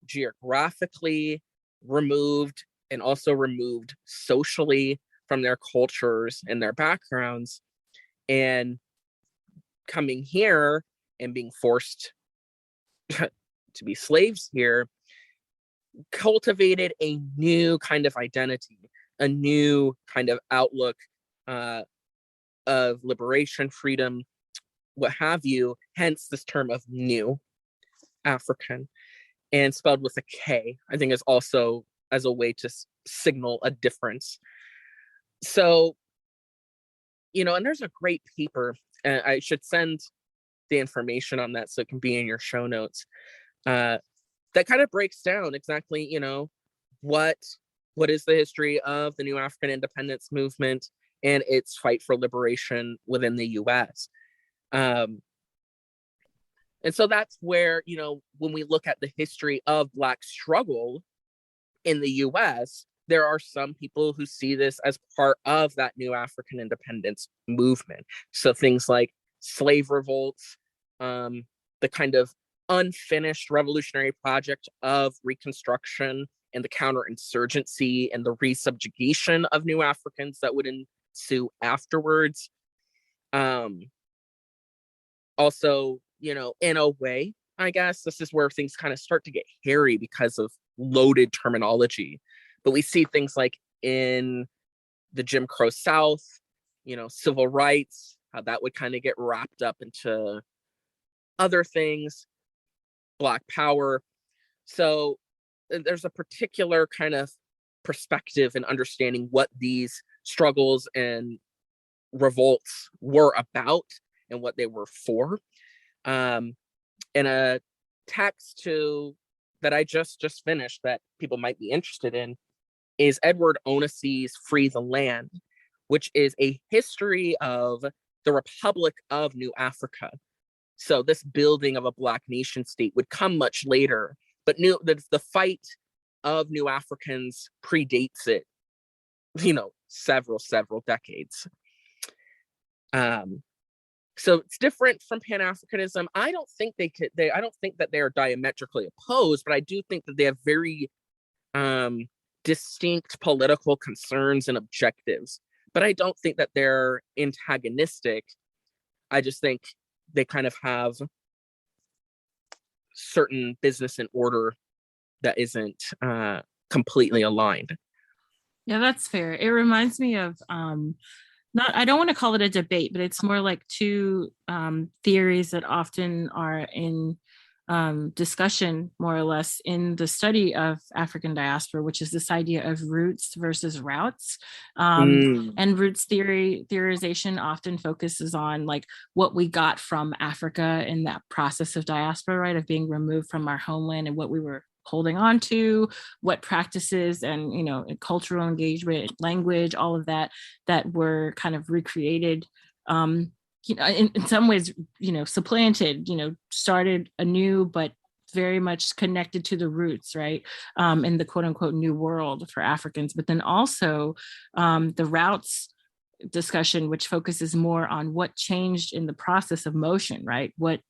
geographically removed and also removed socially from their cultures and their backgrounds, and coming here and being forced to be slaves here cultivated a new kind of identity, a new kind of outlook of liberation, freedom, what have you, hence this term of new African, and spelled with a K, I think is also as a way to signal a difference. So, and there's a great paper, and I should send the information on that so it can be in your show notes, that kind of breaks down exactly, what is the history of the new African independence movement and its fight for liberation within the US. And so that's where, when we look at the history of Black struggle in the US, there are some people who see this as part of that new African independence movement. So things like slave revolts, the kind of unfinished revolutionary project of Reconstruction and the counterinsurgency and the resubjugation of new Africans that would ensue afterwards. Also, in a way, I guess this is where things kind of start to get hairy because of loaded terminology. But we see things like in the Jim Crow South, civil rights, how that would kind of get wrapped up into other things, Black power. So there's a particular kind of perspective in understanding what these struggles and revolts were about and what they were for. And a text that I just finished that people might be interested in is Edward Onaci's Free the Land, which is a history of the Republic of New Africa. So this building of a Black nation state would come much later, but the fight of New Africans predates it, several decades. So it's different from Pan-Africanism. I don't think I don't think that they are diametrically opposed, but I do think that they have very distinct political concerns and objectives. But I don't think that they're antagonistic. I just think they kind of have certain business and order that isn't completely aligned. Yeah, that's fair. It reminds me of I don't want to call it a debate, but it's more like two theories that often are in discussion, more or less, in the study of African diaspora, which is this idea of roots versus routes. And roots theorization often focuses on like what we got from Africa in that process of diaspora, right, of being removed from our homeland and what we were holding on to, what practices and cultural engagement, language, all of that were kind of recreated, in some ways, supplanted, started anew, but very much connected to the roots, right, in the quote unquote new world for Africans. But then also the routes discussion, which focuses more on what changed in the process of motion, right? What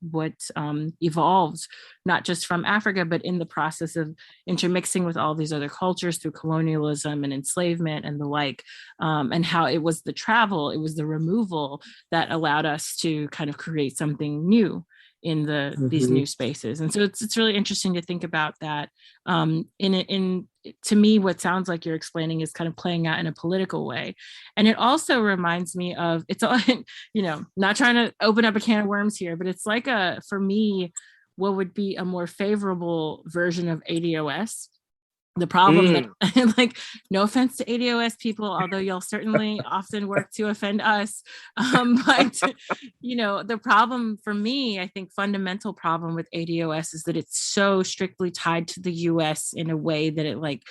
evolved, not just from Africa, but in the process of intermixing with all these other cultures through colonialism and enslavement and the like, and how it was the travel, it was the removal that allowed us to kind of create something new in these new spaces. And so it's really interesting to think about that. To me, what sounds like you're explaining is kind of playing out in a political way. And it also reminds me of, it's all, not trying to open up a can of worms here, but it's like for me, what would be a more favorable version of ADOS. The problem that, like, no offense to ADOS people, although y'all certainly often work to offend us. But, the problem for me, I think fundamental problem with ADOS is that it's so strictly tied to the US in a way that it like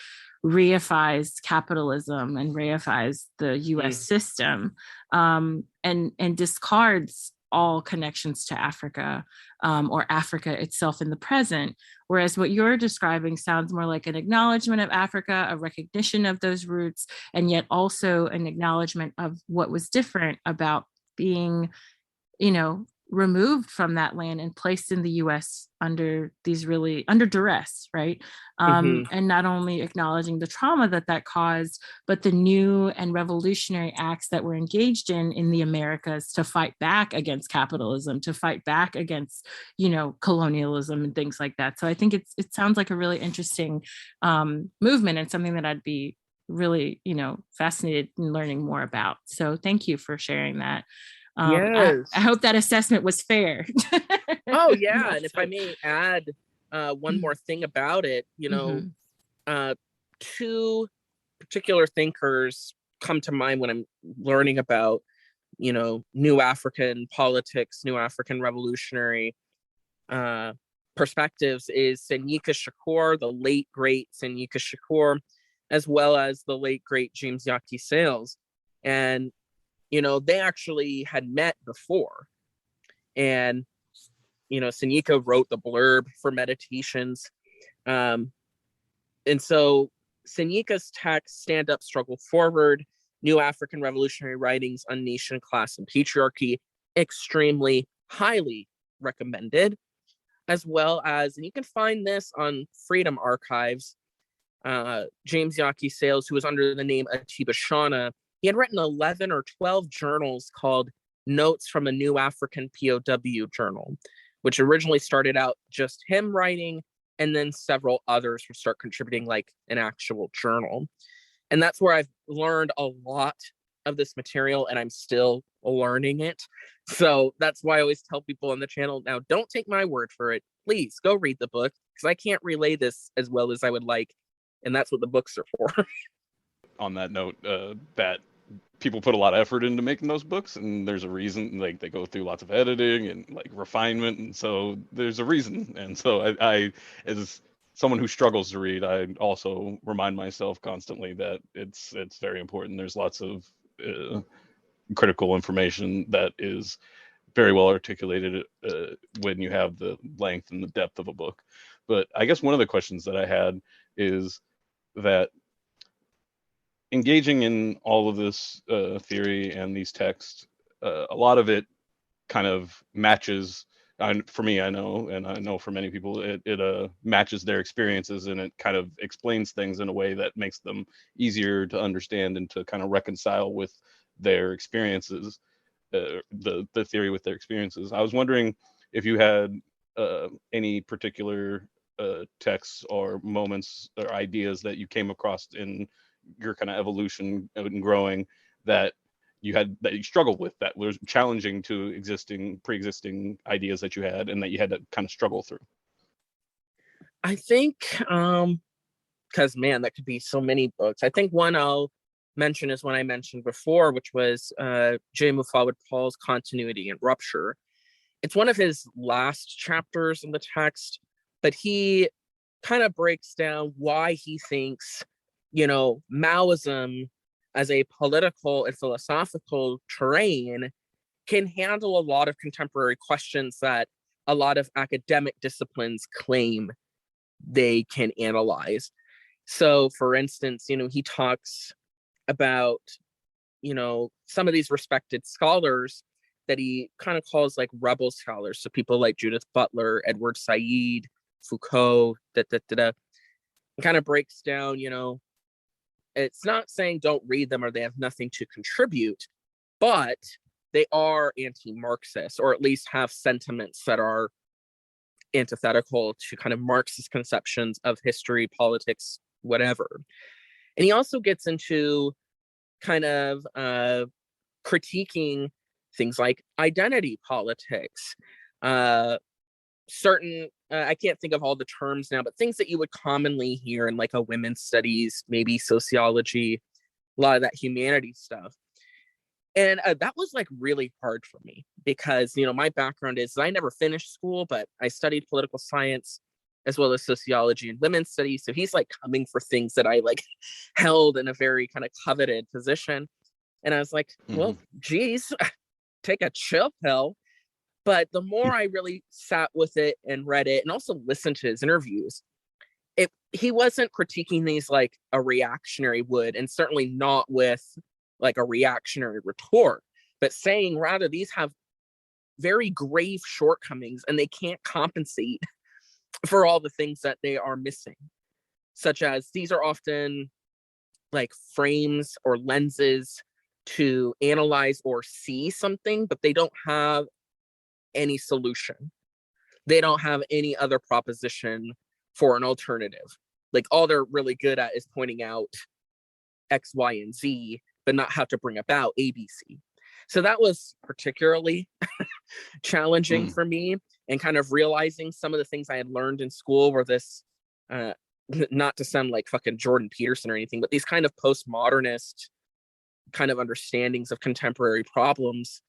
reifies capitalism and reifies the US system, and discards all connections to Africa, or Africa itself in the present. Whereas what you're describing sounds more like an acknowledgement of Africa, a recognition of those roots, and yet also an acknowledgement of what was different about being, removed from that land and placed in the US under duress, right? And not only acknowledging the trauma that caused, but the new and revolutionary acts that were engaged in the Americas to fight back against capitalism, to fight back against, colonialism and things like that. So I think it sounds like a really interesting movement and something that I'd be really, fascinated in learning more about. So thank you for sharing that. Yes. I hope that assessment was fair. Oh yeah, and if I may add one more thing about it, two particular thinkers come to mind when I'm learning about, new African politics, new African revolutionary perspectives is Senyika Shakur, the late great Senyika Shakur, as well as the late great James Yaki Sayles. And they actually had met before. And, Senyika wrote the blurb for Meditations. And so Senyika's text, Stand Up, Struggle Forward, New African Revolutionary Writings on Nation, Class, and Patriarchy, extremely highly recommended. As well as, and you can find this on Freedom Archives, James Yaki Sayles, who was under the name Atiba Shauna, he had written 11 or 12 journals called Notes from a New African POW Journal, which originally started out just him writing, and then several others would start contributing like an actual journal. And that's where I've learned a lot of this material and I'm still learning it. So that's why I always tell people on the channel now, don't take my word for it. Please go read the book, because I can't relay this as well as I would like. And that's what the books are for. On that note, that people put a lot of effort into making those books, and there's a reason. Like, they go through lots of editing and like refinement, and so there's a reason. And so I as someone who struggles to read, I also remind myself constantly that it's very important. There's lots of critical information that is very well articulated when you have the length and the depth of a book. But I guess one of the questions that I had is that engaging in all of this theory and these texts, a lot of it kind of matches. For me, I know, and I know for many people, it matches their experiences, and it kind of explains things in a way that makes them easier to understand and to kind of reconcile with their experiences, the theory with their experiences. I was wondering if you had any particular texts or moments or ideas that you came across in your kind of evolution and growing that you struggled with, that was challenging to pre-existing ideas that you had and that you had to kind of struggle through. I think because man, that could be so many books. I think one I'll mention is one I mentioned before, which was J. Moufawad-Paul's Continuity and Rupture. It's one of his last chapters in the text, but he kind of breaks down why he thinks, Maoism as a political and philosophical terrain can handle a lot of contemporary questions that a lot of academic disciplines claim they can analyze. So, for instance, he talks about, some of these respected scholars that he kind of calls like rebel scholars. So people like Judith Butler, Edward Said, Foucault, and kind of breaks down, it's not saying don't read them or they have nothing to contribute, but they are anti-Marxist, or at least have sentiments that are antithetical to kind of Marxist conceptions of history, politics, whatever. And he also gets into kind of critiquing things like identity politics, certain I can't think of all the terms now, but things that you would commonly hear in like a women's studies, maybe sociology, a lot of that humanities stuff. And that was like really hard for me because, my background is I never finished school, but I studied political science as well as sociology and women's studies. So he's like coming for things that I like held in a very kind of coveted position. And I was like, well, geez, take a chill pill. But the more I really sat with it and read it and also listened to his interviews, he wasn't critiquing these like a reactionary would, and certainly not with like a reactionary retort, but saying rather these have very grave shortcomings and they can't compensate for all the things that they are missing, such as these are often like frames or lenses to analyze or see something, but they don't have any solution. They don't have any other proposition for an alternative. Like all they're really good at is pointing out X, Y, and Z, but not how to bring about ABC. So that was particularly challenging for me, and kind of realizing some of the things I had learned in school were this, not to sound like fucking Jordan Peterson or anything, but these kind of postmodernist kind of understandings of contemporary problems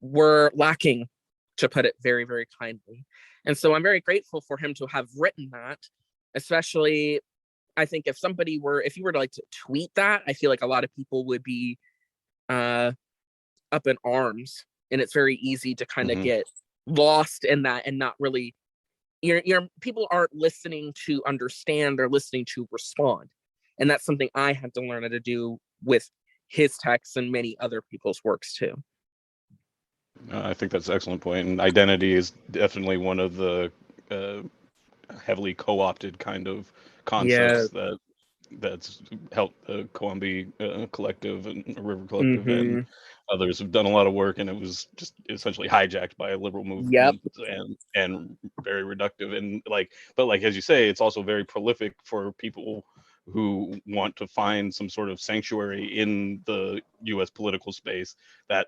were lacking, to put it very, very kindly. And so I'm very grateful for him to have written that, especially I think if you were to like to tweet that, I feel like a lot of people would be up in arms, and it's very easy to kind of get lost in that and not really, people aren't listening to understand, or listening to respond. And that's something I had to learn how to do with his texts and many other people's works too. I think that's an excellent point. And identity is definitely one of the heavily co-opted kind of concepts that's helped the Coambi Collective and River Collective and others have done a lot of work, and it was just essentially hijacked by a liberal movement and very reductive. And but as you say, it's also very prolific for people who want to find some sort of sanctuary in the U.S. political space, that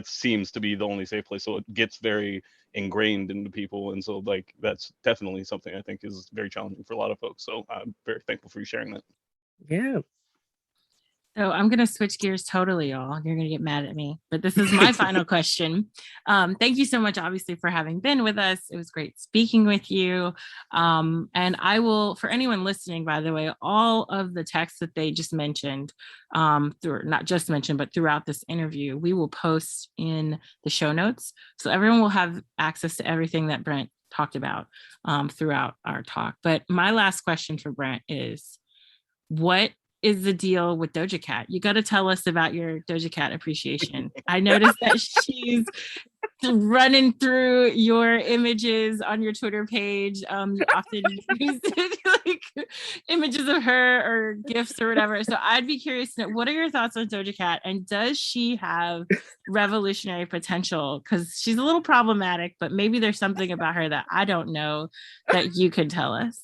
seems to be the only safe place. So it gets very ingrained into people, and so like that's definitely something I think is very challenging for a lot of folks. So I'm very thankful for you sharing that. Yeah. So I'm going to switch gears totally, y'all. You're going to get mad at me, but this is my final question. Thank you so much, obviously, for having been with us. It was great speaking with you. And I will, for anyone listening, by the way, all of the texts that they just mentioned, not just mentioned, but throughout this interview, we will post in the show notes. So everyone will have access to everything that Brent talked about throughout our talk. But my last question for Brent is, what is the deal with Doja Cat? You got to tell us about your Doja Cat appreciation. I noticed that she's running through your images on your Twitter page. You often use like images of her or GIFs or whatever. So I'd be curious to know, what are your thoughts on Doja Cat, and does she have revolutionary potential? Because she's a little problematic, but maybe there's something about her that I don't know that you could tell us.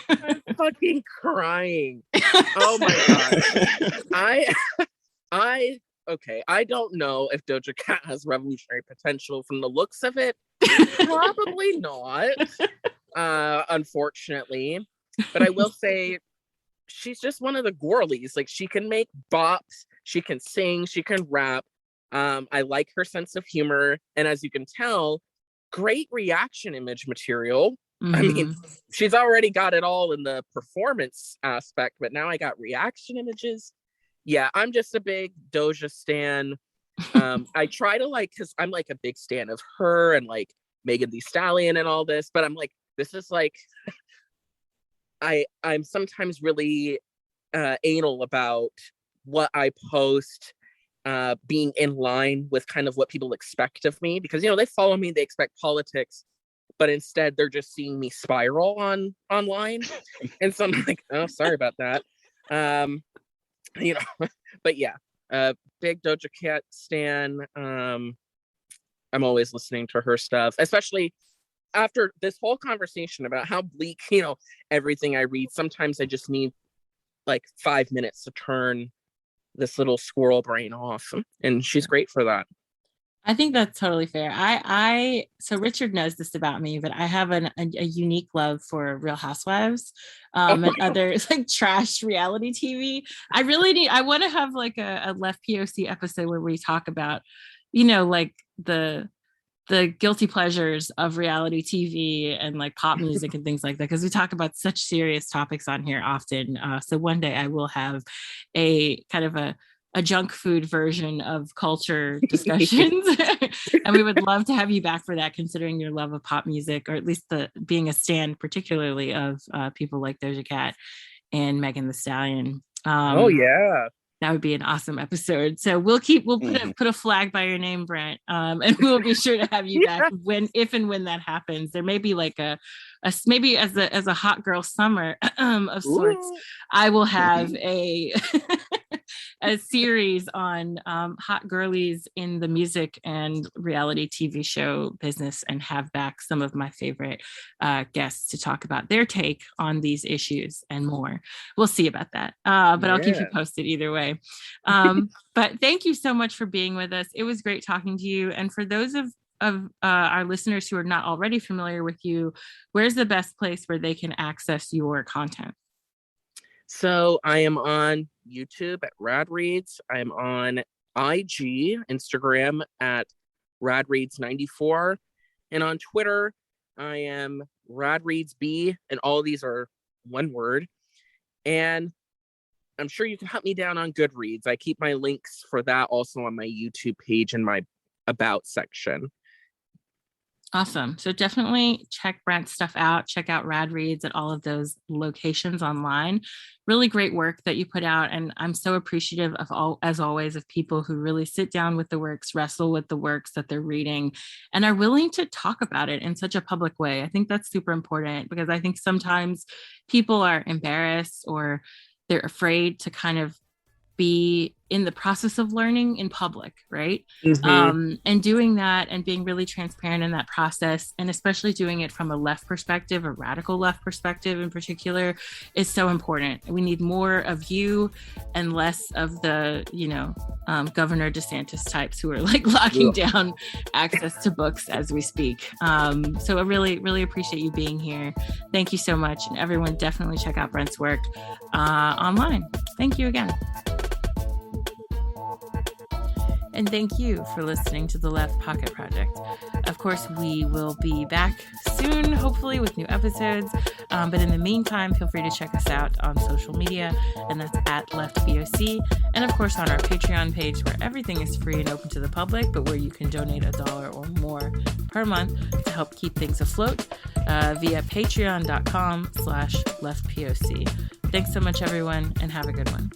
I'm fucking crying. Oh my god. I don't know if Doja Cat has revolutionary potential. From the looks of it, probably not. Unfortunately. But I will say she's just one of the girlies. Like, she can make bops, she can sing, she can rap. I like her sense of humor, and as you can tell, great reaction image material. Mm-hmm. I mean, she's already got it all in the performance aspect, but now I got reaction images. Yeah, I'm just a big Doja stan. I try to because I'm like a big stan of her and like Megan Thee Stallion and all this, but I'm like, this is like, I'm sometimes really anal about what I post, being in line with kind of what people expect of me, because they follow me, they expect politics, but instead they're just seeing me spiral online. And so I'm like, oh, sorry about that. But yeah, big Doja Cat stan. I'm always listening to her stuff, especially after this whole conversation about how bleak, everything I read. Sometimes I just need like 5 minutes to turn this little squirrel brain off, and she's great for that. I think that's totally fair. So Richard knows this about me, but I have a unique love for Real Housewives and other like trash reality TV. I want to have like a left POC episode where we talk about, like the guilty pleasures of reality TV and like pop music and things like that, because we talk about such serious topics on here often. So one day I will have a kind of a junk food version of culture discussions. And we would love to have you back for that, considering your love of pop music, or at least being a stan particularly of people like Doja Cat and Megan Thee Stallion. Oh yeah, that would be an awesome episode. So we'll put a flag by your name, Brent, and we'll be sure to have you back if and when that happens. There may be like a maybe as a hot girl summer of sorts. Ooh. I will have a series on hot girlies in the music and reality TV show business, and have back some of my favorite guests to talk about their take on these issues and more. We'll see about that, but I'll keep you posted either way. But thank you so much for being with us. It was great talking to you. And for those of our listeners who are not already familiar with you, where's the best place where they can access your content? So I am on YouTube at Rad Reads. I'm on IG, Instagram at Rad Reads 94. And on Twitter, I am Rad Reads B, and all of these are one word. And I'm sure you can hunt me down on Goodreads. I keep my links for that also on my YouTube page in my About section. Awesome. So definitely check Brent's stuff out. Check out Rad Reads at all of those locations online. Really great work that you put out. And I'm so appreciative of as always, of people who really sit down with the works, wrestle with the works that they're reading, and are willing to talk about it in such a public way. I think that's super important, because I think sometimes people are embarrassed or they're afraid to kind of be in the process of learning in public, right? Mm-hmm. And doing that and being really transparent in that process, and especially doing it from a left perspective, a radical left perspective in particular, is so important. We need more of you and less of the, Governor DeSantis types who are like locking down access to books as we speak. So I really, really appreciate you being here. Thank you so much. And everyone definitely check out Brent's work online. Thank you again. And thank you for listening to the Left Pocket Project. Of course, we will be back soon, hopefully, with new episodes. But in the meantime, feel free to check us out on social media, and that's at LeftPOC. And of course, on our Patreon page, where everything is free and open to the public, but where you can donate $1 or more per month to help keep things afloat via patreon.com/LeftPOC. Thanks so much, everyone, and have a good one.